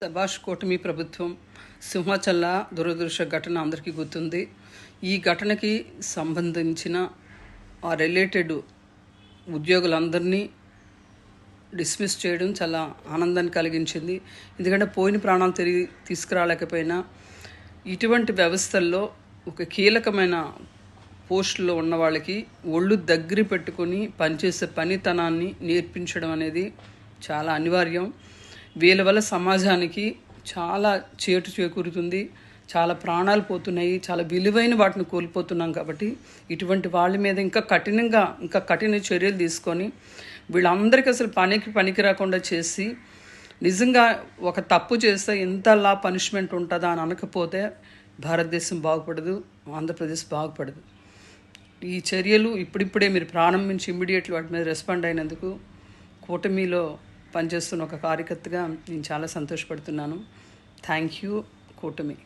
శభాష్ కూటమి ప్రభుత్వం సింహాచల్ల దురదృష్ట ఘటన అందరికీ గుర్తుంది. ఈ ఘటనకి సంబంధించిన ఆ రిలేటెడ్ ఉద్యోగులందరినీ డిస్మిస్ చేయడం చాలా ఆనందాన్ని కలిగించింది. ఎందుకంటే పోయిన ప్రాణాలు తిరిగి తీసుకురాలేకపోయినా ఇటువంటి వ్యవస్థల్లో ఒక కీలకమైన పోస్టులో ఉన్న వాళ్ళకి ఒళ్ళు దగ్గర పెట్టుకొని పనిచేసే పనితనాన్ని నేర్పించడం అనేది చాలా అనివార్యం. వీళ్ళ వల్ల సమాజానికి చాలా చేటు చేకూరుతుంది, చాలా ప్రాణాలు పోతున్నాయి, చాలా విలువైన వాటిని కోల్పోతున్నాం. కాబట్టి ఇటువంటి వాళ్ళ మీద ఇంకా కఠిన చర్యలు తీసుకొని వీళ్ళందరికీ అసలు పనికి రాకుండా చేసి, నిజంగా ఒక తప్పు చేస్తే ఇంతలా పనిష్మెంట్ ఉంటుందా అని అనకపోతే భారతదేశం బాగుపడదు, ఆంధ్రప్రదేశ్ బాగుపడదు. ఈ చర్యలు ఇప్పుడిప్పుడే మీరు ప్రారంభించి ఇమ్మీడియట్లీ వాటి మీద రెస్పాండ్ అయినందుకు కూటమిలో పనిచేస్తున్న ఒక కార్యకర్తగా నేను చాలా సంతోషపడుతున్నాను. థ్యాంక్ యూ కూటమి.